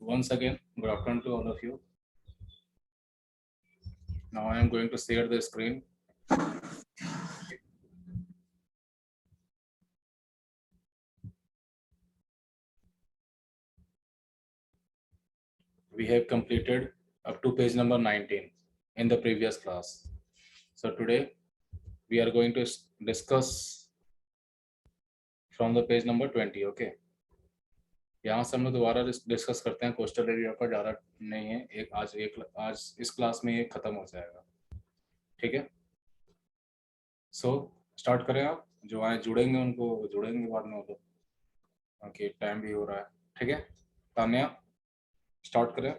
Once again, good afternoon to all of you. Now I am going to share the screen. We have completed up to page number 19 in the previous class. So today we are going to discuss from the page number 20. Okay. यहाँ से हम लोग दोबारा discuss करते हैं coastal area पर, ज़्यादा नहीं है, आज इस क्लास में ये खत्म हो जाएगा. ठीक है. सो स्टार्ट करें. आप जो आए जुड़ेंगे उनको जुड़ेंगे बाद में, वो लोग. ओके, टाइम भी हो रहा है. ठीक है. तान्या, स्टार्ट करें.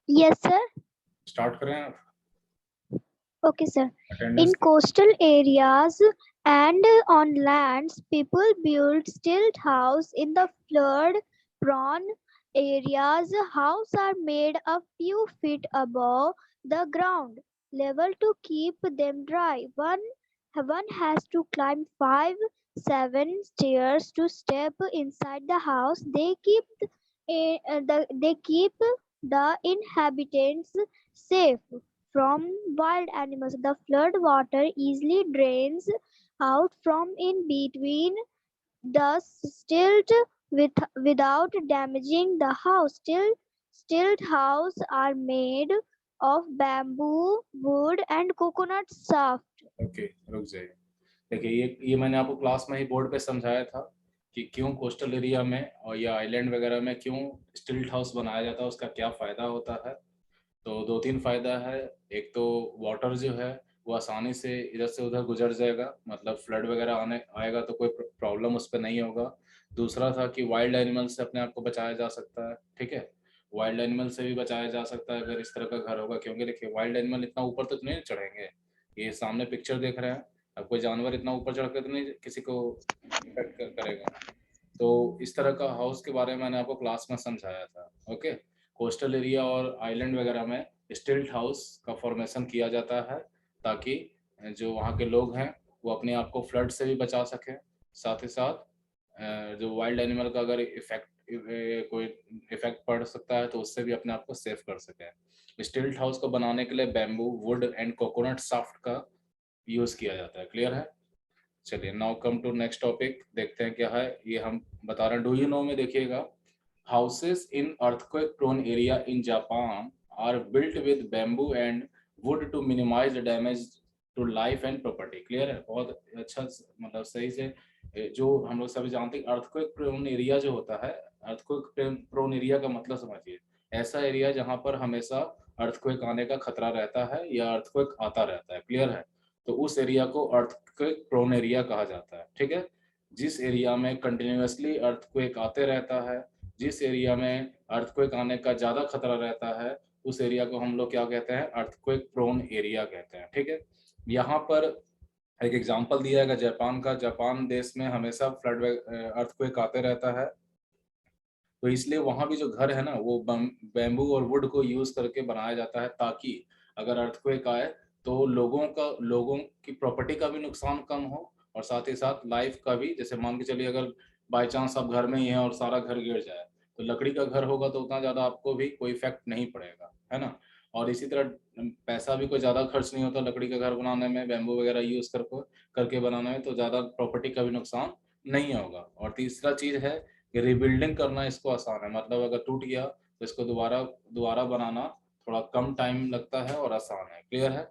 Yes, sir. स्टार्ट करें. Okay, sir. Attendance. In coastal areas and on lands, people build stilt house. In the flood-prone areas, houses are made a few feet above the ground level to keep them dry. One has to climb 5-7 stairs to step inside the house. They keep the inhabitants safe from wild animals. The flood water easily drains out from in between the stilt without damaging the house. Stilt houses are made of bamboo, wood, and coconut shaft. Okay, रुक जाइए. देखिए, ये मैंने आपको class में ही board पे समझाया था कि क्यों कोस्टल एरिया में और या आइलैंड वगैरह में क्यों स्टिल्ट हाउस बनाया जाता है, उसका क्या फ़ायदा होता है. तो 2-3 फ़ायदा है. एक तो वाटर जो है वो आसानी से इधर से उधर गुजर जाएगा, मतलब फ्लड वगैरह आने आएगा तो कोई प्रॉब्लम उस पर नहीं होगा. दूसरा था कि वाइल्ड एनिमल से अपने आप को बचाया जा सकता है. ठीक है. वाइल्ड एनिमल से भी बचाया जा सकता है अगर इस तरह का घर होगा, क्योंकि देखिए वाइल्ड एनिमल इतना ऊपर तो नहीं चढ़ेंगे. ये सामने पिक्चर देख रहे हैं, अब कोई जानवर इतना ऊपर चढ़ कर तो नहीं किसी को इफेक्ट करेगा. तो इस तरह का हाउस के बारे में मैंने आपको क्लास में समझाया था. ओके. कोस्टल एरिया और आइलैंड वगैरह में स्टिल्ट हाउस का फॉर्मेशन किया जाता है ताकि जो वहाँ के लोग हैं वो अपने आप को फ्लड से भी बचा सकें, साथ ही साथ जो वाइल्ड एनिमल का अगर कोई इफेक्ट पड़ सकता है तो उससे भी अपने आप को सेफ कर सकें. स्टिल्ट हाउस को बनाने के लिए bamboo, wood and coconut shaft का यूज किया जाता है. क्लियर है. चलिए, now come to next topic. देखते हैं क्या है. ये हम बता रहे हैं, डू यू नो में देखिएगा. Houses in earthquake prone area in Japan are built with bamboo and wood to minimize the damage to life and property. Clear है. बहुत अच्छा, मतलब सही से जो हम लोग सभी जानते हैं अर्थक्वेक प्रोन एरिया जो होता है, अर्थक्वेक प्रोन एरिया का मतलब समझिए, ऐसा एरिया जहां पर हमेशा अर्थक्वेक आने का खतरा रहता है या अर्थक्वेक आता रहता है. क्लियर है. तो उस एरिया को अर्थक्वेक प्रोन एरिया कहा जाता है. ठीक है. जिस एरिया में कंटिन्यूअसली अर्थक्वेक आते रहता है, जिस एरिया में अर्थक्वेक आने का ज़्यादा खतरा रहता है, उस एरिया को हम लोग क्या कहते हैं, अर्थक्वेक प्रोन एरिया कहते हैं. ठीक है. यहाँ पर एक एग्जांपल दिया है जापान का. जापान देश में हमेशा फ्लड अर्थक्वेक आते रहता है, तो इसलिए वहाँ भी जो घर है ना वो बैम्बू और वुड को यूज करके बनाया जाता है ताकि अगर अर्थक्वेक आए तो लोगों की प्रॉपर्टी का भी नुकसान कम हो और साथ ही साथ लाइफ का भी. जैसे मान के चलिए अगर बाय चांस आप घर में ही हैं और सारा घर गिर जाए तो लकड़ी का घर होगा तो उतना ज़्यादा आपको भी कोई इफेक्ट नहीं पड़ेगा, है ना. और इसी तरह पैसा भी कोई ज़्यादा खर्च नहीं होता लकड़ी का घर बनाने में, बैम्बू वगैरह यूज करके बनाने में, तो ज़्यादा प्रॉपर्टी का भी नुकसान नहीं होगा. और तीसरा चीज़ है कि रिबिल्डिंग करना इसको आसान है, मतलब अगर टूट गया तो इसको दोबारा दोबारा बनाना थोड़ा कम टाइम लगता है और आसान है. क्लियर है.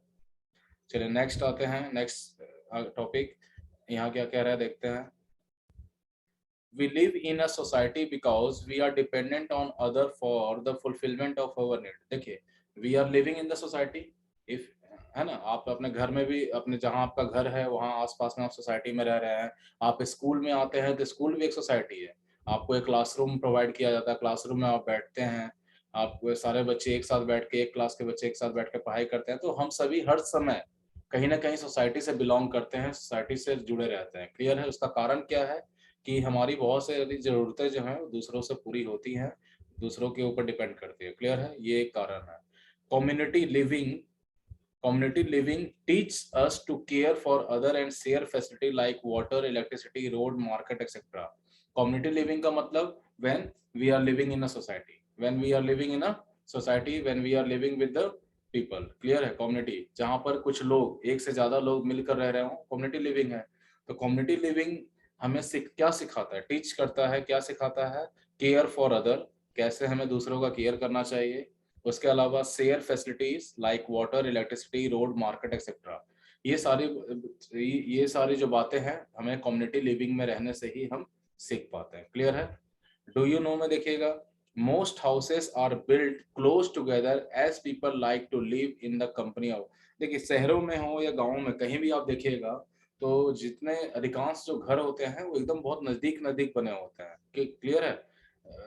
चलिए नेक्स्ट आते हैं, नेक्स्ट टॉपिक. यहाँ क्या कह रहा है देखते हैं. We live in a society because we are dependent on other for the fulfillment of our need. देखिए, we are living in the society. if है ना, आप अपने घर में भी, अपने जहाँ आपका घर है वहाँ आसपास में आप सोसाइटी में रह रहे हैं. आप स्कूल में आते हैं तो स्कूल भी एक सोसाइटी है. आपको एक क्लासरूम प्रोवाइड किया जाता है, क्लासरूम में आप बैठते हैं, आप सारे बच्चे एक साथ बैठ के, एक क्लास के बच्चे एक साथ बैठ के पढ़ाई करते हैं. तो हम सभी हर समय कहीं ना कहीं सोसाइटी से बिलोंग करते हैं, सोसाइटी से जुड़े रहते हैं. क्लियर है. उसका कारण क्या है कि हमारी बहुत सारी ज़रूरतें जो हैं दूसरों से पूरी होती हैं, दूसरों के ऊपर डिपेंड करती है. क्लियर है. ये एक कारण है. Community living community living teaches us to care for other and share facility like water, electricity, road, market, etc. Community living का मतलब when we are living in a society, when we are living in a society, when we are living with the people. Clear है? Community जहाँ पर कुछ लोग, एक से ज्यादा लोग मिलकर रह रहे हो, कम्युनिटी लिविंग है। तो कम्युनिटी लिविंग हमें क्या सिखाता है? टीच करता है, क्या सिखाता है? केयर फॉर अदर, कैसे हमें दूसरों का केयर करना चाहिए। उसके अलावा share facilities like water, electricity, road, market etcetera. ये सारी जो बातें हैं हमें कम्युनिटी लिविंग में रहने से ही हम सीख पाते हैं। क्लियर है? डू यू नो में देखिएगा, most houses are built close together as people like to live in the company of. देखिए शहरों में हो या गाँव में, कहीं भी आप देखिएगा तो जितने अधिकांश जो घर होते हैं वो एकदम बहुत नजदीक नजदीक बने होते हैं। क्लियर है?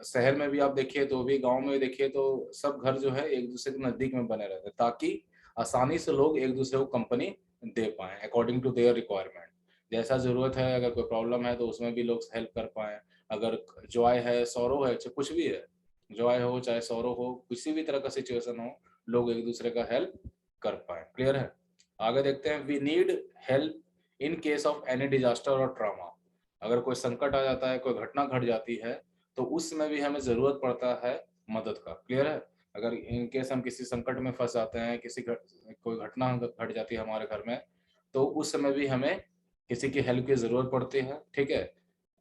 शहर में भी आप देखिए तो भी, गांव में भी देखिए तो सब घर जो है एक दूसरे के नजदीक में बने रहते हैं, ताकि आसानी से लोग एक दूसरे को कंपनी दे पाए अकॉर्डिंग टू देयर रिक्वायरमेंट। जैसा जरूरत है, अगर कोई प्रॉब्लम है तो उसमें भी लोग हेल्प कर पाए। अगर जॉय है, सौरो है, चाहे कुछ भी है, जॉय हो चाहे सौरो हो, किसी भी तरह का सिचुएशन हो, लोग एक दूसरे का हेल्प कर पाए। क्लियर है? आगे देखते हैं, we need help in case of any disaster और ट्रॉमा। अगर कोई संकट आ जाता है, कोई घटना घट जाती है, तो उस समय भी हमें जरूरत पड़ता है मदद का। क्लियर है? अगर इन केस हम किसी संकट में फंस जाते हैं, कोई घटना घट जाती है हमारे घर में, तो उस समय भी हमें किसी की हेल्प की जरूरत पड़ती है। ठीक है?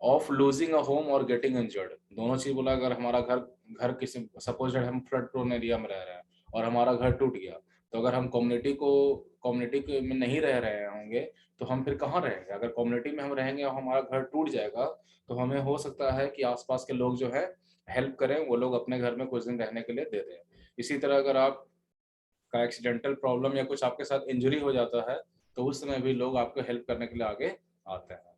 ऑफ लूजिंग अ होम और गेटिंग इंजर्ड, दोनों चीज बोला। अगर हमारा घर घर किसी, सपोज हम फ्लड प्रोन एरिया में रह रहे हैं और हमारा घर टूट गया, तो अगर हम कम्युनिटी में नहीं रह रहे होंगे तो हम फिर कहाँ रहेंगे? अगर कम्युनिटी में हम रहेंगे और हमारा घर टूट जाएगा, तो हमें हो सकता है कि आसपास के लोग जो है हेल्प करें, वो लोग अपने घर में कुछ दिन रहने के लिए दे दें। इसी तरह अगर आप का एक्सीडेंटल प्रॉब्लम या कुछ आपके साथ इंजरी हो जाता है, तो उस समय भी लोग आपको हेल्प करने के लिए आगे आते हैं।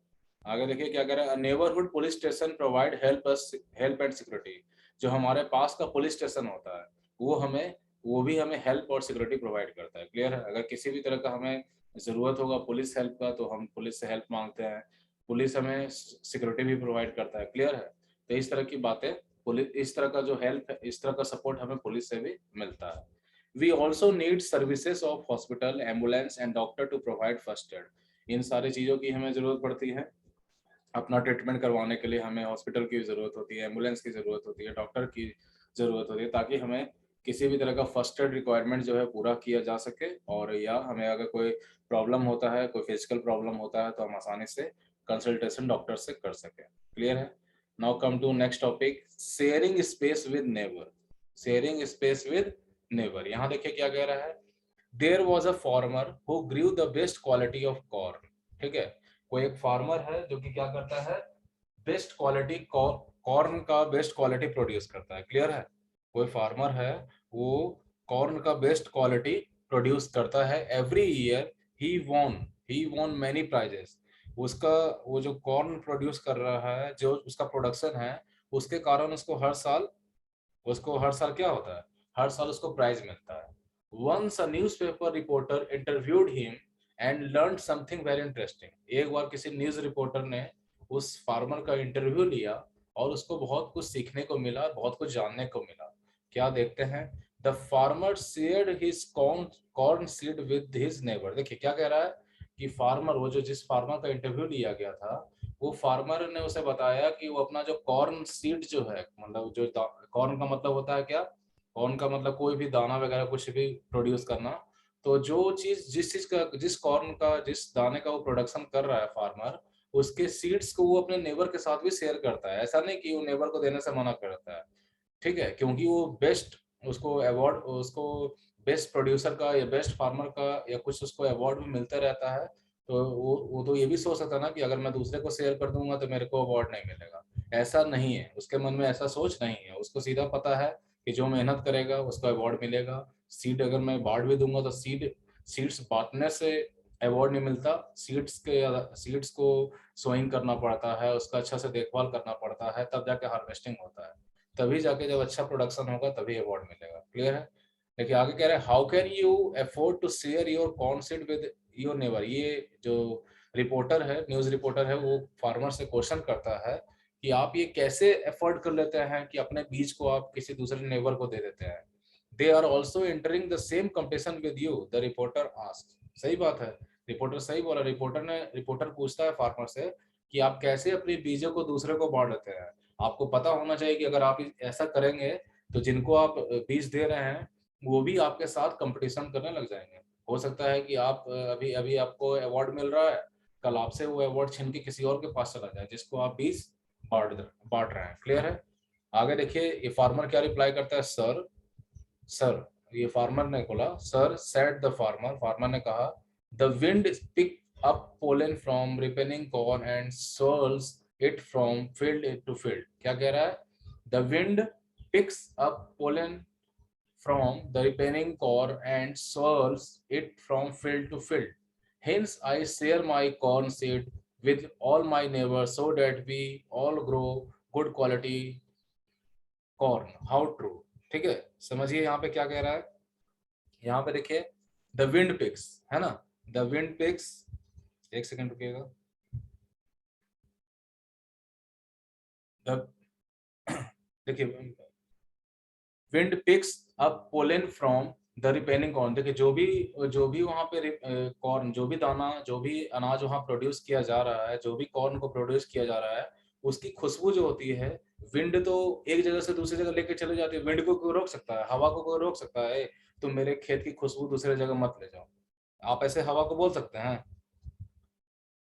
आगे देखिए क्या कह रहा है, neighbourhood police station provide help and security. जो हमारे पास का पुलिस स्टेशन होता है वो भी हमें हेल्प और सिक्योरिटी प्रोवाइड करता है। क्लियर है? अगर किसी भी तरह का हमें जरूरत होगा पुलिस हेल्प का, तो हम पुलिस से हेल्प मांगते हैं, पुलिस हमें सिक्योरिटी भी प्रोवाइड करता है। क्लियर है? तो इस तरह की बातें, पुलिस इस तरह का जो हेल्प है, इस तरह का सपोर्ट हमें पुलिस से भी मिलता है। We also need services of hospital, ambulance and doctor to provide first aid. इन सारी चीजों की हमें जरूरत पड़ती है। अपना ट्रीटमेंट करवाने के लिए हमें हॉस्पिटल की जरूरत होती है, एम्बुलेंस की जरूरत होती है, डॉक्टर की जरूरत होती है, ताकि हमें किसी भी तरह का फर्स्ट एड रिक्वायरमेंट जो है पूरा किया जा सके। और या हमें अगर कोई प्रॉब्लम होता है, कोई फिजिकल प्रॉब्लम होता है, तो हम आसानी से कंसल्टेशन डॉक्टर से कर सके। क्लियर है? Now come to next topic, sharing space with neighbour. Sharing space with neighbour, यहाँ देखिए क्या कह रहा है, there was a farmer who grew the best quality of corn. ठीक है? कोई एक फार्मर है जो कि क्या करता है, बेस्ट क्वालिटी कॉर्न का बेस्ट क्वालिटी प्रोड्यूस करता है। क्लियर है? कोई फार्मर है, वो कॉर्न का बेस्ट क्वालिटी प्रोड्यूस करता है। Every year he won many prices. उसका वो जो कॉर्न प्रोड्यूस कर रहा है, जो उसका प्रोडक्शन है, उसके कारण उसको हर साल क्या होता है, हर साल उसको प्राइज मिलता है। Once a newspaper reporter interviewed him and learn something very interesting. एक बार किसी न्यूज रिपोर्टर ने उस फार्मर का इंटरव्यू लिया और उसको बहुत कुछ सीखने को मिला, बहुत कुछ जानने को मिला। क्या देखते हैं, the farmer shared his corn seed with his neighbour. देखिए क्या कह रहा है कि फार्मर, वो जो जिस फार्मर का इंटरव्यू लिया गया था, वो फार्मर ने उसे बताया कि वो अपना जो कॉर्न सीड जो है, मतलब जो कॉर्न का मतलब होता है क्या, कॉर्न का मतलब कोई भी दाना वगैरह कुछ भी प्रोड्यूस करना। तो जो चीज जिस कॉर्न का, जिस दाने का वो प्रोडक्शन कर रहा है फार्मर, उसके सीड्स को वो अपने नेबर के साथ भी शेयर करता है। ऐसा नहीं कि वो नेबर को देने से मना करता है। ठीक है? क्योंकि वो बेस्ट, उसको बेस्ट प्रोड्यूसर का या बेस्ट फार्मर का या कुछ उसको अवार्ड भी मिलता रहता है। तो वो तो ये भी सोच सकता है ना कि अगर मैं दूसरे को शेयर कर दूंगा तो मेरे को अवार्ड नहीं मिलेगा। ऐसा नहीं है, उसके मन में ऐसा सोच नहीं है। उसको सीधा पता है कि जो मेहनत करेगा उसको अवार्ड मिलेगा। सीड अगर मैं बांट भी दूंगा तो सीड्स बांटने से अवार्ड नहीं मिलता। सीड्स को सोइंग करना पड़ता है, उसका अच्छा से देखभाल करना पड़ता है, तब जाके हार्वेस्टिंग होता है। तभी जाके जब अच्छा प्रोडक्शन होगा तभी अवार्ड मिलेगा। क्लियर है? देखिए आगे कह रहे हैं, how can you afford to share your concept with your neighbour. ये जो रिपोर्टर है, न्यूज रिपोर्टर है, वो फार्मर से क्वेश्चन करता है कि आप ये कैसे अफोर्ड कर लेते हैं कि अपने बीज को आप किसी दूसरे नेबर को दे देते हैं। They are also entering the same competition with you, the reporter asked. सही बात है, रिपोर्टर सही बोला। रिपोर्टर पूछता है फार्मर से कि आप कैसे अपनी बीजों को दूसरे को बांट देते हैं। आपको पता होना चाहिए कि अगर आप ऐसा करेंगे तो जिनको आप बीज दे रहे हैं वो भी आपके साथ कंपटीशन करने लग जाएंगे। हो सकता है कि आप अभी अभी आपको अवार्ड मिल रहा है, कल आपसे वो अवार्ड छीन के किसी और के पास चला जाए जिसको आप बीज बांट रहे हैं। क्लियर है? आगे देखिए ये फार्मर क्या रिप्लाई करता है, सर सर, ये फार्मर ने बोला, sir said the farmer, farmer ने कहा, the wind pick up pollen from ripening corn and swirls it from field to field. क्या कह रहा है? The wind picks up pollen from the ripening corn and swirls it from field to field. Hence, I share my corn seed with all my neighbors so that we all grow good quality corn. How true? ठीक है, समझिए यहाँ पे क्या कह रहा है। यहाँ पे देखिए द विंड पिक्स, है ना, द विंड पिक्स, एक सेकंड रुकिएगा। देखिए wind picks up pollen from the ripening corn. देखिए जो भी वहां पे कॉर्न, जो भी दाना, जो भी अनाज वहां प्रोड्यूस किया जा रहा है, जो भी कॉर्न को प्रोड्यूस किया जा रहा है, उसकी खुशबू जो होती है, विंड तो एक जगह से दूसरी जगह लेके चले जाती है। विंड को कोई रोक सकता है? हवा को कोई रोक सकता है? तुम मेरे खेत की खुशबू दूसरे जगह मत ले जाओ। आप ऐसे हवा को बोल सकते हैं?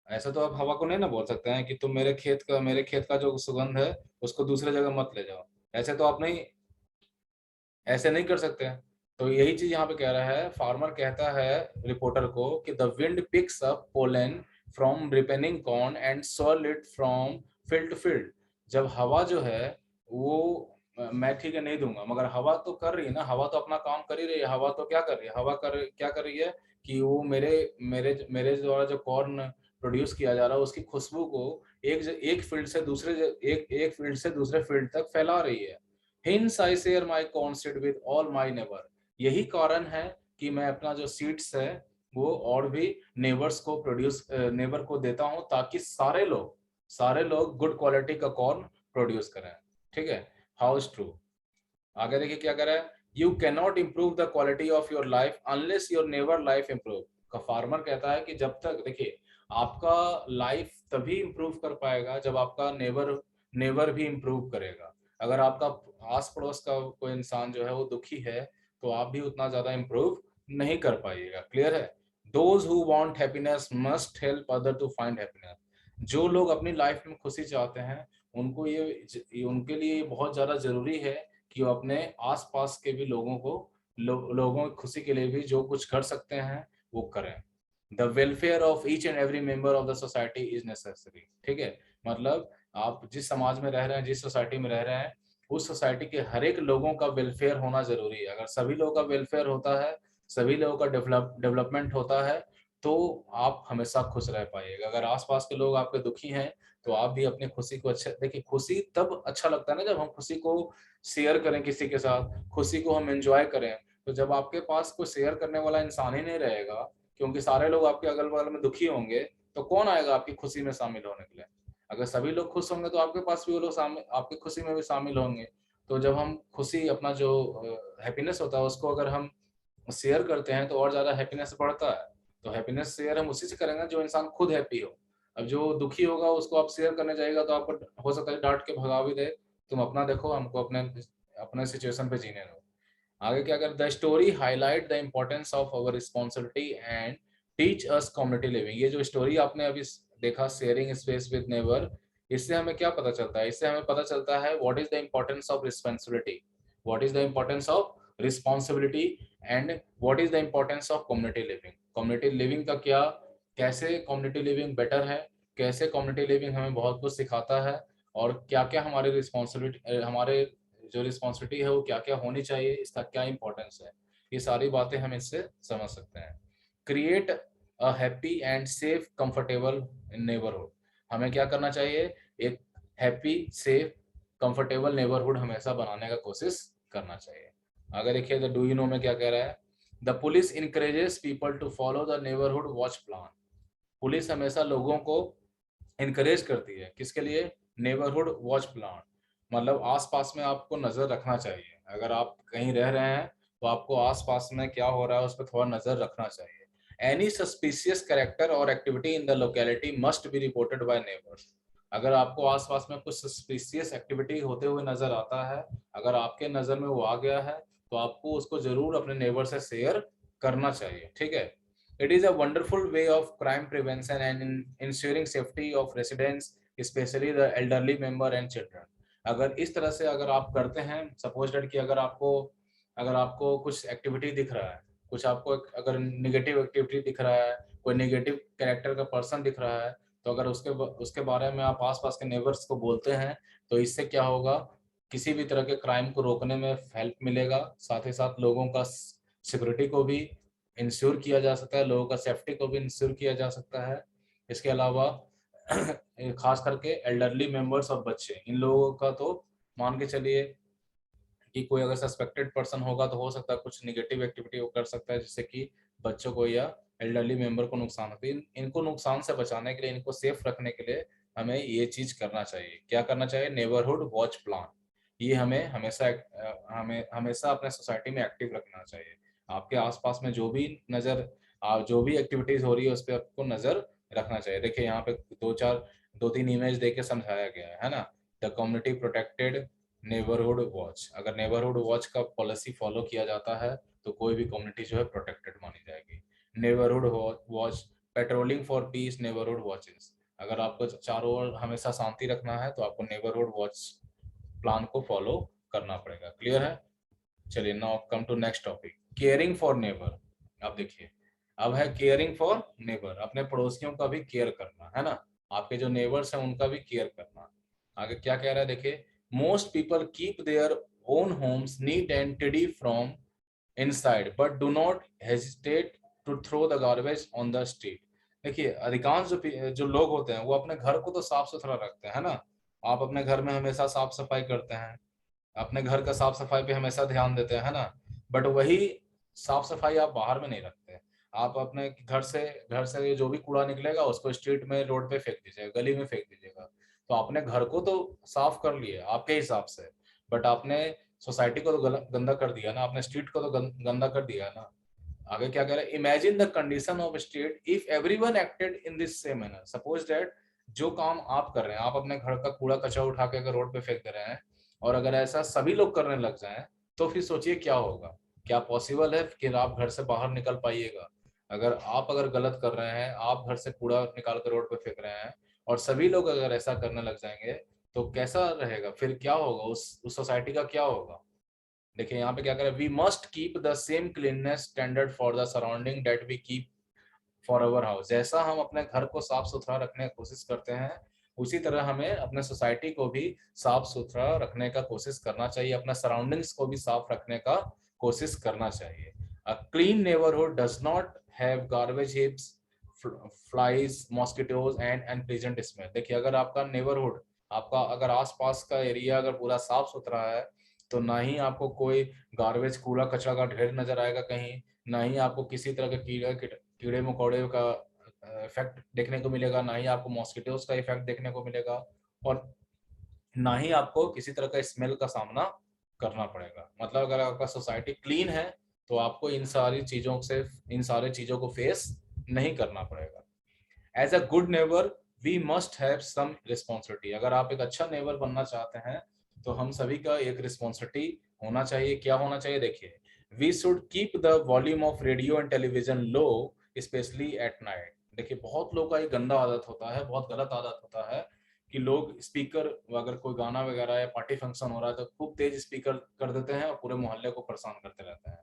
ऐसा तो आप हवा को नहीं ना बोल सकते हैं कि तुम मेरे खेत का जो सुगंध है उसको दूसरे जगह मत ले जाओ। ऐसे तो आप नहीं, ऐसे नहीं कर सकते हैं। तो यही चीज यहाँ पे कह रहा है, फार्मर कहता है रिपोर्टर को कि the wind picks up pollen from ripening corn and swirl it from field to field. जब हवा जो है वो मैं ठीक है नहीं दूंगा, मगर हवा तो कर रही है ना, हवा तो अपना काम कर ही रही है। हवा तो क्या कर रही है, क्या कर रही है कि वो मेरे मेरे मेरे द्वारा जो कॉर्न प्रोड्यूस किया जा रहा है उसकी खुशबू को एक फील्ड से एक फील्ड से दूसरे फील्ड तक फैला रही है। Hence I share my corn seed with all my neighbor। यही कारण है कि मैं अपना जो सीड्स है वो और भी नेबर को देता हूं ताकि सारे लोग गुड क्वालिटी का कॉर्न प्रोड्यूस करें। ठीक है, हाउ इज ट्रू। आगे देखिए क्या कर रहा है, you can not improve the quality of your life unless your neighbour life improve. का फार्मर कहता है कि जब तक, देखिए आपका लाइफ तभी इम्प्रूव कर पाएगा जब आपका नेबर भी इम्प्रूव करेगा। अगर आपका आस पड़ोस का कोई इंसान जो है वो दुखी है तो आप भी उतना ज्यादा इम्प्रूव नहीं कर पाइएगा। क्लियर है? Those who want happiness must help other to find happiness. जो लोग अपनी लाइफ में खुशी चाहते हैं उनके लिए बहुत ज्यादा जरूरी है कि वो अपने आसपास के भी लोगों की खुशी के लिए भी जो कुछ कर सकते हैं वो करें। The welfare of each and every member of the society is necessary. ठीक है, मतलब आप जिस समाज में रह रहे हैं, जिस सोसाइटी में रह रहे हैं, उस सोसाइटी के हर एक लोगों का वेलफेयर होना जरूरी है। अगर सभी लोगों का वेलफेयर होता है, सभी लोगों का डेवलपमेंट होता है तो आप हमेशा खुश रह पाइएगा। अगर आसपास के लोग आपके दुखी हैं तो आप भी अपनी खुशी को अच्छा, देखिए खुशी तब अच्छा लगता है ना जब हम खुशी को शेयर करें किसी के साथ, खुशी को हम एंजॉय करें। तो जब आपके पास कोई शेयर करने वाला इंसान ही नहीं रहेगा, क्योंकि सारे लोग आपके अगल बगल में दुखी होंगे, तो कौन आएगा आपकी खुशी में शामिल होने के लिए? अगर सभी लोग खुश होंगे तो आपके पास भी वो लोग आपकी खुशी में भी शामिल होंगे। तो जब हम खुशी, अपना जो हैप्पीनेस होता है उसको अगर हम शेयर करते हैं तो और ज्यादा हैप्पीनेस बढ़ता है। तो हैप्पीनेस शेयर हम उसी से करेंगे जो इंसान खुद हैप्पी हो। अब जो दुखी होगा उसको आप शेयर करने जाएगा तो आपको हो सकता है डांट के भगा भी दे, तुम अपना देखो, हमको अपने अपने सिचुएशन पे जीने दो। आगे क्या कर, the story highlight the importance of our responsibility and teach us community living. ये जो स्टोरी आपने अभी देखा, शेयरिंग स्पेस विद नेबर, इससे हमें क्या पता चलता है? इससे हमें पता चलता है what is the importance of responsibility, what is the importance of responsibility and what is the importance of community living. Community living का क्या, कैसे कम्युनिटी लिविंग बेटर है, कैसे कम्युनिटी लिविंग हमें बहुत कुछ सिखाता है, और क्या क्या हमारे हमारे जो रिस्पॉन्सिबिलिटी है वो क्या क्या होनी चाहिए, इसका क्या इंपॉर्टेंस है, ये सारी बातें हम इससे समझ सकते हैं। Create a happy and safe comfortable neighbourhood. हमें क्या करना चाहिए? एक हैप्पी, सेफ, कंफर्टेबल नेबरहुड हमेशा बनाने का कोशिश करना चाहिए। अगर देखिए द डू यू नो में क्या कह रहा है, the police encourages people to follow the neighbourhood watch plan. Police हमेशा लोगों को इनकरेज करती है, किसके लिए? Neighbourhood watch plan. मतलब आसपास में आपको नजर रखना चाहिए। अगर आप कहीं रह रहे हैं तो आपको आसपास में क्या हो रहा है उस पर थोड़ा नजर रखना चाहिए। एनी सस्पिशियस कैरेक्टर और activity in the locality must be reported by neighbours. अगर आपको आसपास में कुछ सस्पिशियस एक्टिविटी होते हुए नजर आता है, अगर आपके नजर में वो आ गया है, तो आपको उसको जरूर अपने नेबर से शेयर करना चाहिए, ठीक है। It is a wonderful way of crime prevention and ensuring safety of residents, specially the elderly member and children. अगर इस तरह से अगर आप करते हैं, सपोज दैट कि अगर आपको कुछ एक्टिविटी दिख रहा है, कुछ आपको अगर निगेटिव एक्टिविटी दिख रहा है, कोई निगेटिव कैरेक्टर का पर्सन दिख रहा है, तो अगर उसके बारे में आप आसपास के नेबर्स को बोलते हैं, तो इससे क्या होगा, किसी भी तरह के क्राइम को रोकने में हेल्प मिलेगा। साथ ही साथ लोगों का सिक्योरिटी को भी इंश्योर किया जा सकता है, लोगों का सेफ्टी को भी इंश्योर किया जा सकता है। इसके अलावा खास करके एल्डरली मेंबर्स और बच्चे, इन लोगों का तो मान के चलिए कि कोई अगर सस्पेक्टेड पर्सन होगा तो हो सकता है कुछ निगेटिव एक्टिविटी वो कर सकता है, जिससे कि बच्चों को या एल्डरली मेंबर को नुकसान होता है। इनको नुकसान से बचाने के लिए, इनको सेफ रखने के लिए हमें ये चीज करना चाहिए। क्या करना चाहिए? Neighbourhood watch plan. ये हमें हमेशा अपने सोसाइटी में एक्टिव रखना चाहिए। आपके आसपास में जो भी एक्टिविटीज हो रही है उस पर आपको नजर रखना चाहिए। देखिए यहाँ पे दो तीन इमेज देके समझाया गया है ना। The community protected neighbourhood watch. अगर नेबरहुड वॉच का पॉलिसी फॉलो किया जाता है तो कोई भी कम्युनिटी जो है प्रोटेक्टेड मानी जाएगी। Neighbourhood watch patrolling for piece neighbourhood watches. अगर आपको चारों ओर हमेशा शांति रखना है तो आपको नेबरहुड वॉच प्लान को फॉलो करना पड़ेगा। क्लियर है? चलिए now come to next topic, caring for neighbour. अब देखिए, अब है केयरिंग फॉर नेबर, अपने पड़ोसियों का भी केयर करना है ना, आपके जो नेबर्स हैं उनका भी केयर करना। आगे क्या कह रहा है देखिए, most people keep their own homes neat and tidy from inside but do not hesitate to throw the garbage on the street. देखिए अधिकांश जो लोग होते हैं वो अपने घर को तो साफ सुथरा रखते हैं ना। आप अपने घर में हमेशा साफ सफाई करते हैं, अपने घर का साफ सफाई पे हमेशा ध्यान देते हैं, है ना। बट वही साफ सफाई आप बाहर में नहीं रखते। आप अपने घर से जो भी कूड़ा निकलेगा उसको स्ट्रीट में, रोड पे फेंक दीजिएगा, गली में फेंक दीजिएगा। तो आपने घर को तो साफ कर लिया आपके हिसाब से, बट आपने सोसाइटी को तो गंदा कर दिया ना, आपने स्ट्रीट को तो गंदा कर दिया ना। आगे क्या कह रहा है, imagine the condition of state if everyone acted in this same manner. Suppose that जो काम आप कर रहे हैं, आप अपने घर का कूड़ा कचरा उठा के अगर रोड पे फेंक दे रहे हैं, और अगर ऐसा सभी लोग करने लग जाएं, तो फिर सोचिए क्या होगा। क्या पॉसिबल है कि आप घर से बाहर निकल पाइएगा? अगर गलत कर रहे हैं, आप घर से कूड़ा निकाल कर रोड पे फेंक रहे हैं, और सभी लोग अगर ऐसा करने लग जाएंगे, तो कैसा रहेगा? फिर क्या होगा, उस सोसाइटी का क्या होगा? देखिए यहाँ पे क्या करें, we must keep the same cleanness standard for the surrounding that we keep for our house. जैसा हम अपने घर को साफ सुथरा रखने की कोशिश करते हैं, उसी तरह हमें अपने सोसाइटी को भी साफ सुथरा रखने का कोशिश करना चाहिए, अपना सराउंडिंग्स को भी साफ रखने का कोशिश करना चाहिए। A clean neighbourhood does not have garbage हिप्स, flies, mosquitoes and unpleasant smell. देखिए अगर आपका नेबरहुड, आपका अगर आसपास का एरिया अगर पूरा साफ सुथरा है, तो ना ही आपको कोई गार्बेज, कूड़ा कचरा का ढेर नजर आएगा कहीं, ना ही आपको किसी तरह के कीड़े मकोड़े का इफेक्ट देखने को मिलेगा, ना ही आपको मॉस्किटोज का इफेक्ट देखने को मिलेगा, और ना ही आपको किसी तरह का स्मेल का सामना करना पड़ेगा। मतलब अगर आपका सोसाइटी क्लीन है तो आपको इन सारी चीजों को फेस नहीं करना पड़ेगा। As a good neighbour we must have some responsibility. अगर आप एक अच्छा नेबर बनना चाहते हैं तो हम सभी का एक रिस्पॉन्सिबिलिटी होना चाहिए। क्या होना चाहिए? देखिए, we should keep the volume of radio and television low, specially at night. देखिए बहुत लोगों का ये गंदा आदत होता है, बहुत गलत आदत होता है कि लोग स्पीकर, अगर कोई गाना वगैरह या पार्टी फंक्शन हो रहा है तो खूब तेज स्पीकर कर देते हैं और पूरे मोहल्ले को परेशान करते रहते हैं,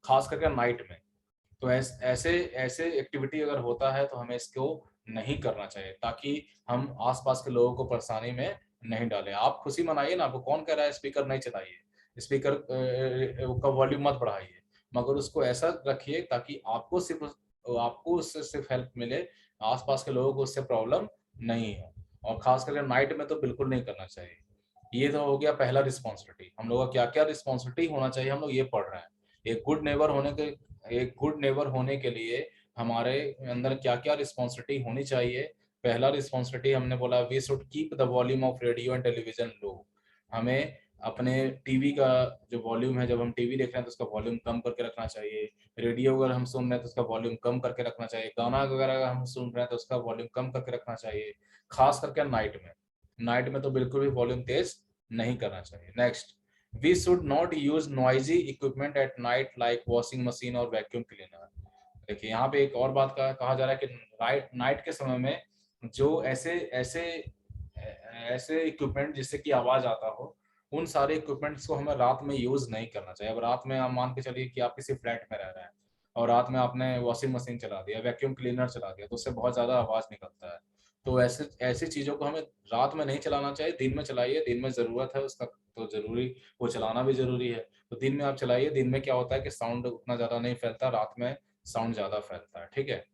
खास करके नाइट में। तो ऐसे ऐसे एक्टिविटी अगर होता है तो हमें इसको नहीं करना चाहिए, ताकि हम आसपास के लोगों को परेशानी में नहीं डालें। आप खुशी मनाइए ना, आपको कौन कह रहा है स्पीकर नहीं चलाइए, स्पीकर का वॉल्यूम मत बढ़ाइए, मगर उसको ऐसा रखिए ताकि आपको उससे सिर्फ हेल्प मिले, आसपास के लोगों को उससे प्रॉब्लम नहीं हो। और खास करके नाइट में तो बिल्कुल नहीं करना चाहिए। ये तो हो गया पहला रिस्पॉन्सिबिलिटी। हम लोग का क्या क्या रिस्पॉन्सिबिलिटी होना चाहिए, हम लोग ये पढ़ रहे हैं। एक गुड नेबर होने के लिए हमारे अंदर क्या क्या रिस्पॉन्सिबिलिटी होनी चाहिए। पहला रिस्पॉन्सिबिलिटी हमने बोला, we should keep the volume of radio and television low. हमें अपने टीवी का जो वॉल्यूम है, जब हम टीवी देख रहे हैं तो उसका वॉल्यूम कम करके रखना चाहिए। रेडियो अगर हम सुन रहे हैं तो उसका वॉल्यूम कम करके रखना चाहिए। गाना वगैरह अगर हम सुन रहे हैं तो उसका वॉल्यूम कम करके रखना चाहिए, खास करके नाइट में तो बिल्कुल भी वॉल्यूम तेज नहीं करना चाहिए। Next, we should not use noisy equipment at night like washing machine और वैक्यूम क्लीनर। देखिए यहाँ पे एक और बात कहा जा रहा है कि नाइट के समय में जो ऐसे ऐसे ऐसे इक्विपमेंट जिससे कि आवाज आता हो, उन सारे इक्विपमेंट्स को हमें रात में यूज नहीं करना चाहिए। अब रात में आप मान के चलिए कि आप किसी फ्लैट में रह रहे हैं और रात में आपने वॉशिंग मशीन चला दिया, वैक्यूम क्लीनर चला दिया, तो उससे बहुत ज्यादा आवाज निकलता है। तो ऐसे ऐसी चीजों को हमें रात में नहीं चलाना चाहिए, दिन में चलाइए। दिन में जरूरत है उसका तो जरूरी, वो चलाना भी जरूरी है, तो दिन में आप चलाइए। दिन में क्या होता है कि साउंड उतना ज्यादा नहीं फैलता, रात में साउंड ज्यादा फैलता है। ठीक है,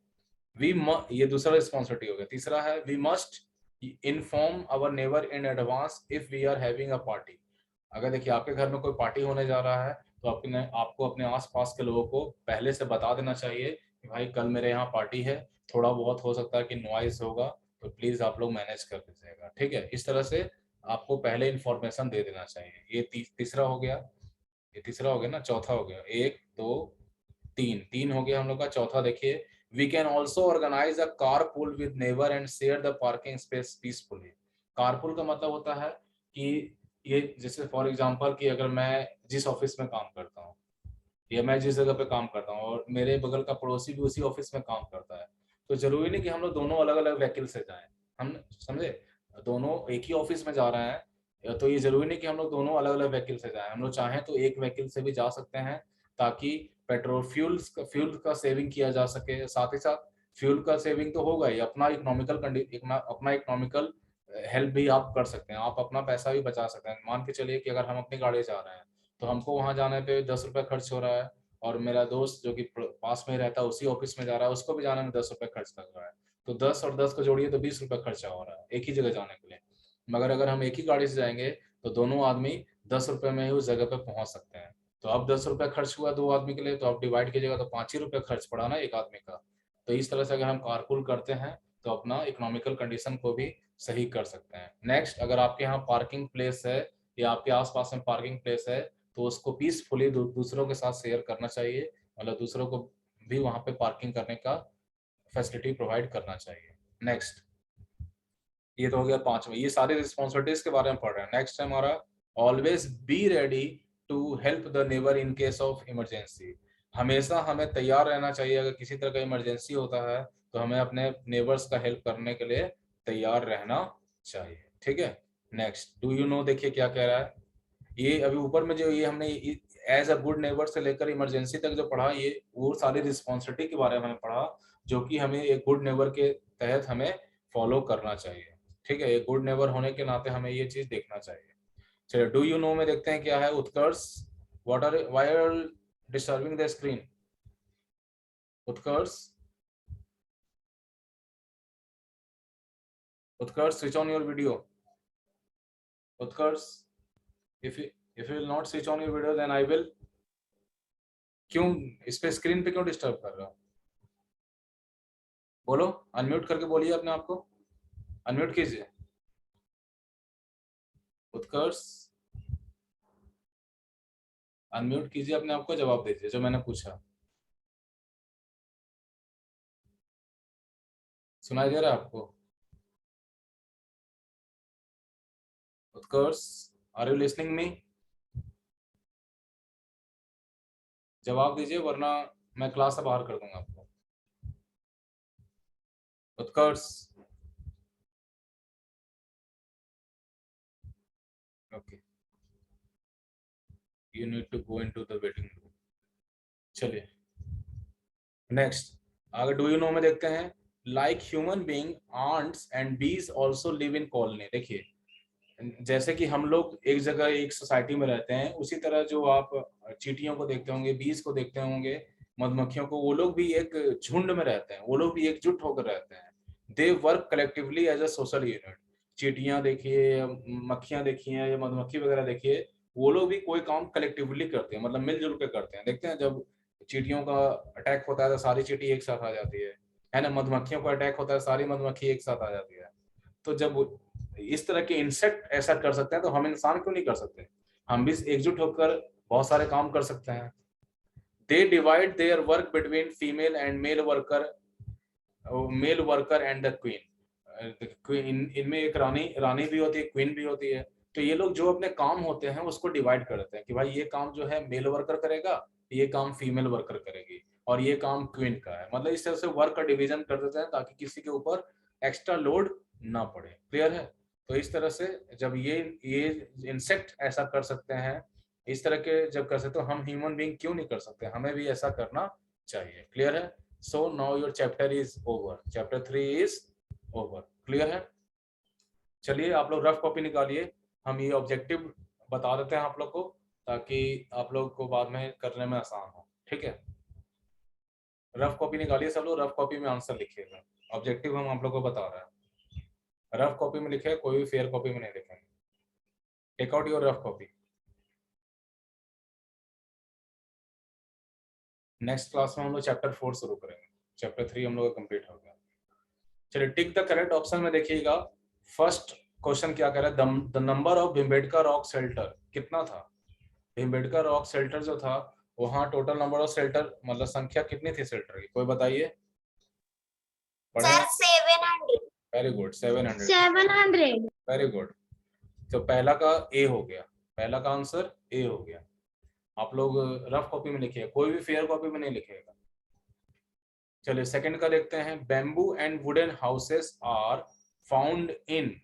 ये दूसरा रिस्पॉन्सिबिलिटी हो गया। तीसरा है, we must inform our neighbour in advance if we are having a party. अगर देखिए आपके घर में कोई पार्टी होने जा रहा है तो आपको अपने आसपास के लोगों को पहले से बता देना चाहिए कि भाई कल मेरे यहाँ पार्टी है, थोड़ा बहुत हो सकता है कि नॉइज होगा, तो प्लीज आप लोग मैनेज कर दीजिएगा। ठीक है, इस तरह से आपको पहले इंफॉर्मेशन दे देना चाहिए। ये तीसरा हो गया। ये तीसरा हो गया ना, चौथा हो गया। एक दो तीन, तीन हो गया हम लोग का। चौथा देखिए, we can also organise a carpool with neighbour and share the parking space peacefully. Carpool का मतलब होता है कि ये जैसे फॉर एग्जांपल कि अगर मैं जिस ऑफिस में काम करता हूँ या मैं जिस जगह पे काम करता हूँ और मेरे बगल का पड़ोसी भी उसी ऑफिस में काम करता है, तो जरूरी नहीं कि हम लोग दोनों अलग अलग व्हीकल से जाएं। हम समझे, दोनों एक ही ऑफिस में जा रहे हैं, तो ये जरूरी नहीं कि हम लोग दोनों अलग अलग व्हीकल से जाएं। हम लोग चाहें तो एक व्हीकल से भी जा सकते हैं, ताकि पेट्रोल फ्यूल का सेविंग किया जा सके। साथ ही साथ फ्यूल का सेविंग तो होगा ही, अपना इकोनॉमिकल हेल्प भी आप कर सकते हैं, आप अपना पैसा भी बचा सकते हैं। मान के चलिए कि अगर हम अपनी गाड़ी जा रहे हैं तो हमको वहां जाने पे 10 रुपए खर्च हो रहा है, और मेरा दोस्त जो कि पास में रहता है उसी ऑफिस में जा रहा है, उसको भी जाने में 10 रुपए खर्च लग रहा है। तो 10 और 10 को जोड़िए तो 20 रुपए खर्चा हो रहा है एक ही जगह जाने के लिए। मगर अगर हम एक ही गाड़ी से जाएंगे तो दोनों आदमी 10 रुपए में ही उस जगह पे पहुंच सकते हैं। तो अब 10 रुपए खर्च हुआ दो आदमी के लिए, तो आप डिवाइड कीजिएगा तो 5 ही रुपए खर्च पड़ा ना एक आदमी का। तो इस तरह से अगर हम कारपूल करते हैं तो अपना इकोनॉमिकल कंडीशन को भी सही कर सकते हैं। नेक्स्ट, अगर आपके यहाँ पार्किंग प्लेस है या आपके आसपास में पार्किंग प्लेस है, तो उसको पीसफुली दूसरों के साथ शेयर करना चाहिए, मतलब दूसरों को भी वहां पे पार्किंग करने का फैसिलिटी प्रोवाइड करना चाहिए। नेक्स्ट, ये तो हो गया पांचवा। ये सारे रिस्पॉन्सिबिलिटीज के बारे में पढ़ रहे हैं। नेक्स्ट है हमारा, always be ready to help the neighbour in case of emergency. हमेशा हमें तैयार रहना चाहिए, अगर किसी तरह का इमरजेंसी होता है तो हमें अपने नेबर्स का हेल्प करने के लिए तैयार रहना चाहिए। ठीक है, नेक्स्ट, डू यू नो, देखिए क्या कह रहा है। ये अभी ऊपर में जो ये हमने एज अ गुड नेबर से लेकर इमरजेंसी तक जो पढ़ा, ये वो सारी रिस्पॉन्सिबिलिटी के बारे में हमने पढ़ा जो कि हमें एक गुड नेबर के तहत हमें फॉलो करना चाहिए। ठीक है, एक गुड नेबर होने के नाते हमें ये चीज देखना चाहिए। चलिए, डू यू नो में देखते हैं क्या है। Utkarsh, why are disturbing the screen. Utkarsh, Utkarsh, switch on your video. Utkarsh, if you will not switch on your video then I will। क्यों इस पे स्क्रीन पे क्यों डिस्टर्ब कर रहा हूँ? बोलो, अनम्यूट करके बोलिए अपने आप को, अनम्यूट कीजिए। उत्कर्ष, अनम्यूट कीजिए अपने आप को, जवाब दीजिए जो मैंने पूछा। सुनाई दे रहा है आपको? उत्कर्ष, आर यू लिसनिंग मी? जवाब दीजिए वरना मैं क्लास से बाहर कर दूंगा आपको। Utkarsh, okay, you need to go into the waiting room. चलिए, नेक्स्ट, अगर डू यू नो में देखते हैं, like human being ants and bees also live in colony. देखिए, जैसे कि हम लोग एक जगह एक सोसाइटी में रहते हैं, उसी तरह जो आप चींटियों को देखते होंगे, बीज को देखते होंगे, मधुमक्खियों को, वो लोग भी एक झुंड में रहते हैं, वो लोग भी एकजुट होकर रहते हैं। They work collectively as a social unit. चींटियां देखिए, मक्खियां देखिए या मधुमक्खी वगैरह देखिए, वो लोग भी कोई काम कलेक्टिवली करते हैं, मतलब मिलजुल के करते हैं। देखते हैं जब चींटियों का अटैक होता है तो सारी चींटी एक साथ आ जाती है ना। मधुमक्खियों का अटैक होता है, सारी मधुमक्खी एक साथ आ जाती है। तो जब इस तरह के इंसेक्ट ऐसा कर सकते हैं तो हम इंसान क्यों नहीं कर सकते? हम भी एकजुट होकर बहुत सारे काम कर सकते हैं। They divide their work between female and male worker and the queen. इनमें एक रानी भी होती है, क्वीन भी होती है। तो ये लोग जो अपने काम होते हैं उसको डिवाइड करते हैं कि भाई ये काम जो है मेल वर्कर करेगा, ये काम फीमेल वर्कर करेगी, और ये काम क्वीन का है। मतलब इस तरह से वर्क का डिवीजन कर देते हैं ताकि किसी के ऊपर एक्स्ट्रा लोड ना पड़े। क्लियर है? तो इस तरह से जब ये इंसेक्ट ऐसा कर सकते हैं, इस तरह के जब कर सकते, तो हम ह्यूमन बीइंग क्यों नहीं कर सकते? हमें भी ऐसा करना चाहिए। क्लियर है? So now your chapter is over, chapter 3 is over. Clear है? चलिए आप लोग रफ कॉपी निकालिए, हम ये ऑब्जेक्टिव बता देते हैं आप लोग को ताकि आप लोग को बाद में करने में आसान हो। ठीक है, रफ कॉपी निकालिए सब लोग, रफ कॉपी में आंसर लिखिएगा। ऑब्जेक्टिव हम आप लोग को बता रहे हैं, रफ कॉपी में लिखे, कोई भी फेयर कॉपी में नहीं लिखेंगे। Take out your rough copy. Next class में हम लोग चैप्टर 4 शुरू करेंगे, चैप्टर 3 हम लोग कंप्लीट हो गया। चलिए, टिक द करेक्ट ऑप्शन में देखिएगा। फर्स्ट क्वेश्चन क्या कह रहा है? The number of Bhimbetka rock shelter कितना था? भिम्बेटका रॉक शेल्टर जो था, वहां टोटल नंबर ऑफ शेल्टर, मतलब संख्या कितनी थी शेल्टर की? कोई बताइए। Sir 700। Very good, 700। 700। Very good. तो पहला का ए हो गया, पहला का आंसर ए हो गया। आप लोग रफ कॉपी में लिखिए, कोई भी फेयर कॉपी में नहीं लिखेगा। चलिए सेकंड का देखते हैं। Bamboo and wooden houses are found in,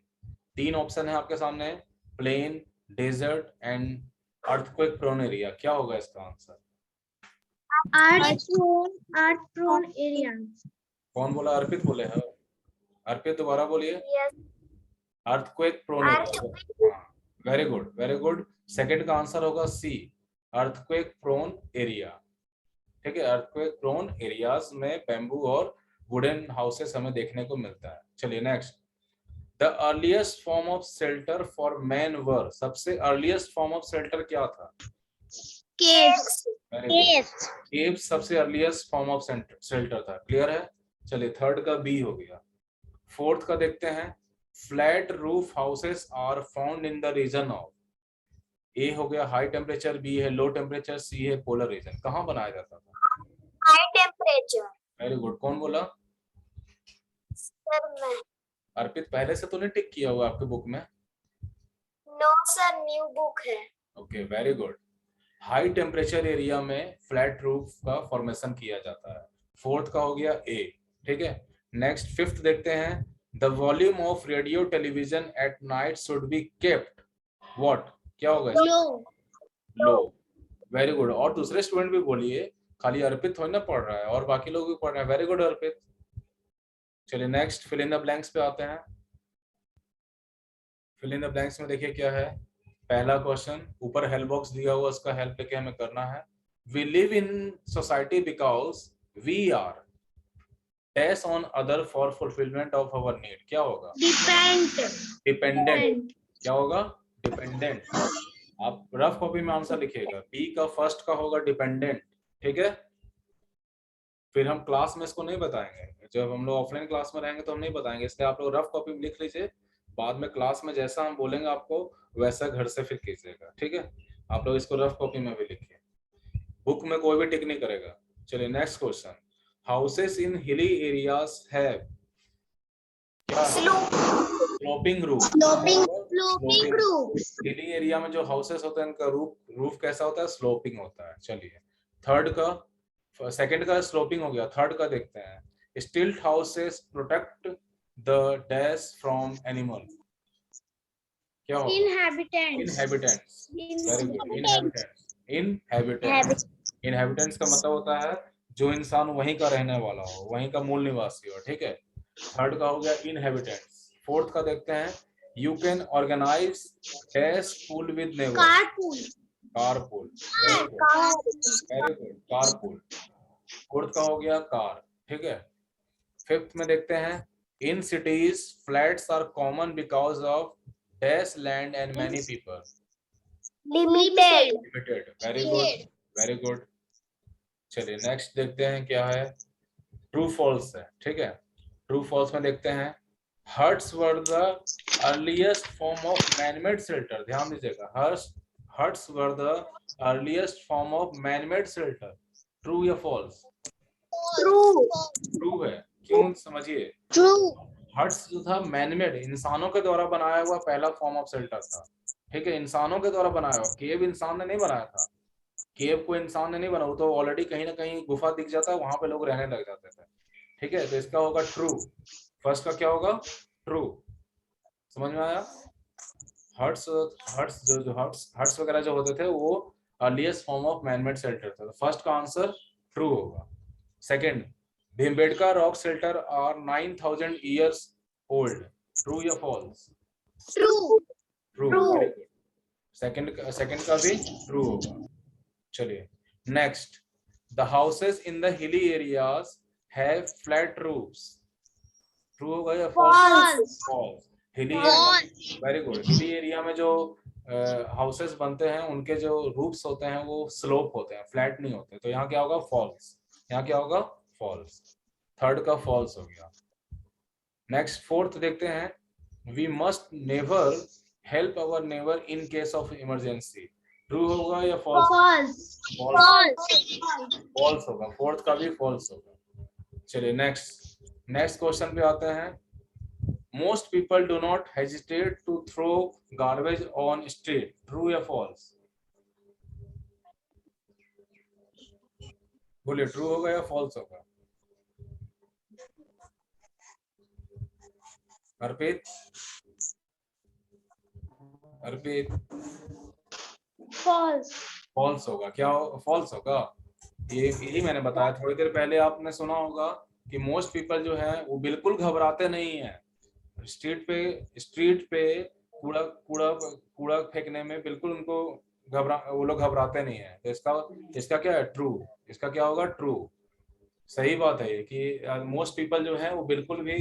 तीन ऑप्शन है आपके सामने, plain, desert and earthquake prone area. क्या होगा इसका आंसर? अर्थ प्रोन एरिया। कौन बोला? अर्पित बोले हैं। अर्पित दोबारा बोलिए। Yes. Earthquake prone area. Very good, very good. Second का आंसर होगा सी, अर्थक्वेक प्रोन एरिया। ठीक है, अर्थक्वेक प्रोन एरियाज में बैम्बू और वुडन हाउसेस हमें देखने को मिलता है। चलिए next. The earliest form of shelter for man were, सबसे अर्लीस्ट फॉर्म ऑफ शेल्टर क्या था? केव्स। केव्स सबसे अर्लीस्ट फॉर्म ऑफ शेल्टर था। क्लियर है? चलिए थर्ड का बी हो गया। फोर्थ का देखते हैं। Flat roof houses are found in the region of, A हो गया हाई टेम्परेचर, बी है लो टेम्परेचर, सी है पोलर रीजन। कहाँ बनाया जाता था? High temperature. Very good. कौन बोला? सर मैं। अर्पित पहले से तो नहीं टिक किया हुआ आपके बुक में? नो सर, न्यू बुक है। Okay, very good. High temperature area में फ्लैट रूफ का फॉर्मेशन किया जाता है। फोर्थ का हो गया ए। ठीक है, नेक्स्ट फिफ्थ देखते हैं। The volume of radio television at night should be kept what? क्या होगा? लो। Very good. और दूसरे स्टूडेंट भी बोलिए, खाली अर्पित थोड़ी ना पढ़ रहा है, और बाकी लोग भी पढ़ रहे हैं। Very good Arpit. चलिए next fill in the blanks पे आते हैं। फिल इन द ब्लैंक्स में देखिए क्या है। पहला क्वेश्चन, ऊपर हेल्प बॉक्स दिया हुआ, उसका हेल्प लेके हमें करना है। We live in society because we are dash on other for fulfilment of our need. क्या होगा? डिपेंडेंट। क्या होगा? डिपेंडेंट। आप रफ कॉपी में आंसर लिखिएगा। बी का फर्स्ट का होगा डिपेंडेंट। ठीक है, फिर हम क्लास में इसको नहीं बताएंगे, जब हम लोग ऑफलाइन क्लास में रहेंगे तो हम नहीं बताएंगे, इसलिए आप लोग रफ कॉपी में लिख लीजिए। बाद में क्लास में जैसा हम बोलेंगे आपको वैसा घर से फिर कीजिएगा। ठीक है, आप लोग इसको रफ कॉपी में भी लिखिए, बुक में कोई भी टिक नहीं करेगा। चलिए नेक्स्ट क्वेश्चन। हाउसेस इन हिली areas have sloping roof. Sloping roof. हिली एरिया में जो हाउसेस होते हैं उनका रूफ कैसा होता है? स्लोपिंग होता है। चलिए थर्ड का, सेकंड का स्लोपिंग हो गया, थर्ड का देखते हैं। स्टिल्ट houses protect the dash from animal. क्या होगा? Inhabitants. Very good, inhabitants. Inhabitants का मतलब होता है जो इंसान वहीं का रहने वाला हो, वहीं का मूल निवासी हो। ठीक है, थर्ड का हो गया इनहैबिटेंट्स। फोर्थ का देखते हैं। You can organise dash pool with neighbour. Carpool. Very good, carpool. Fourth का हो गया कार। ठीक है, फिफ्थ में देखते हैं। In cities flats are common because of dash land and many people. Limited. Very good, very good. चलिए next देखते हैं क्या है। ट्रू फॉल्स है। ठीक है, ट्रू फॉल्स में देखते हैं। Huts were the earliest form of manmade shelter. ध्यान दीजिएगा, huts were the earliest form of man-made shelter. True या false? True. True है. क्यों? समझिए. True. हट्स जो था मैनमेड, इंसानों के द्वारा बनाया हुआ पहला फॉर्म ऑफ शेल्टर था. ठीक है, इंसानों के द्वारा बनाया हुआ. केव इंसान ने नहीं बनाया था. केव को इंसान ने नहीं बनाया, वो तो ऑलरेडी कहीं ना कहीं गुफा दिख जाता है, वहां पे लोग रहने लग जाते थे. ठीक है, तो इसका होगा ट्रू. फर्स्ट का क्या होगा? ट्रू. समझ में आया? हट्स हट्स जो हट्स वगैरह जो होते थे वो earliest form of manmade shelter था. फर्स्ट का आंसर ट्रू होगा. Second, Bhimbetka rock shelter are 9000 years old. True या false? True. True. True. Second का भी ट्रू होगा. चलिए next, the houses in the hilly areas have flat roofs. True होगा या false? False. Hilly, very good. Hilly area में जो houses बनते हैं उनके जो रूफ्स होते हैं वो स्लोप होते हैं, फ्लैट नहीं होते. तो यहाँ क्या होगा? फॉल्स. यहाँ क्या होगा? फॉल्स. थर्ड का फॉल्स हो गया. नेक्स्ट फोर्थ देखते हैं, we must never help our neighbour in case of emergency. True होगा या फॉल्स? False. फॉल्स होगा. फोर्थ का भी फॉल्स होगा. चलिए नेक्स्ट क्वेश्चन पे आते हैं. Most people do not hesitate to throw garbage on street. True या false? बोलिए, ट्रू होगा या फॉल्स होगा? अर्पित False. फॉल्स होगा. क्या फॉल्स होगा? यही मैंने बताया थोड़ी देर पहले. आपने सुना होगा कि मोस्ट पीपल जो है वो बिल्कुल घबराते नहीं है. स्ट्रीट पे कूड़ा कूड़ा कूड़ा फेंकने में बिल्कुल उनको वो लोग घबराते नहीं है. तो इसका क्या है? ट्रू. इसका क्या होगा? ट्रू. सही बात है ये कि मोस्ट पीपल जो है वो बिल्कुल भी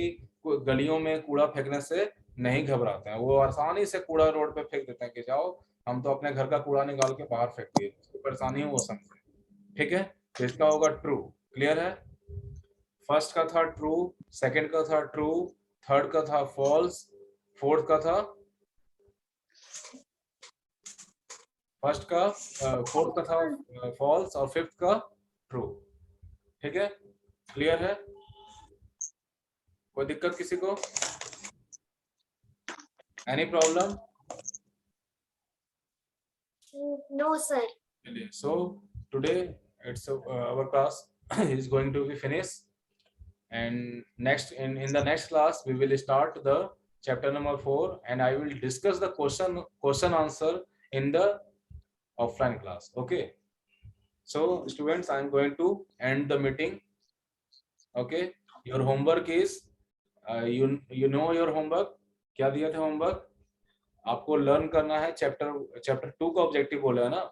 गलियों में कूड़ा फेंकने से नहीं घबराते हैं. वो आसानी से कूड़ा रोड पे फेंक देते हैं कि जाओ, हम तो अपने घर का कूड़ा निकाल के बाहर फेंक दिए. उसकी परेशानी है वो समझे. ठीक है, तो इसका होगा ट्रू. क्लियर है? फर्स्ट का था ट्रू, सेकंड का था ट्रू, थर्ड का था फॉल्स, फोर्थ का था फर्स्ट का फोर्थ का था फॉल्स और फिफ्थ का ट्रू. ठीक है, क्लियर है? कोई दिक्कत किसी को? Any problem? No, sir. So today it's our class is going to be finished, and in the next class we will start the chapter number 4, and I will discuss the question answer in the offline class. Okay, so students, I am going to end the meeting. Okay, your homework is you know your homework. क्या दिया था homework? आपको learn करना है chapter 2 का objective बोला है ना.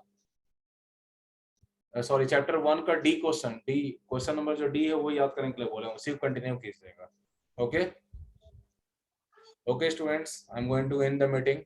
सॉरी, चैप्टर 1 का क्वेश्चन नंबर जो डी है वो याद करने के लिए बोले. सिर्फ कंटिन्यू कीजिएगा. Okay students, I am going to end the meeting.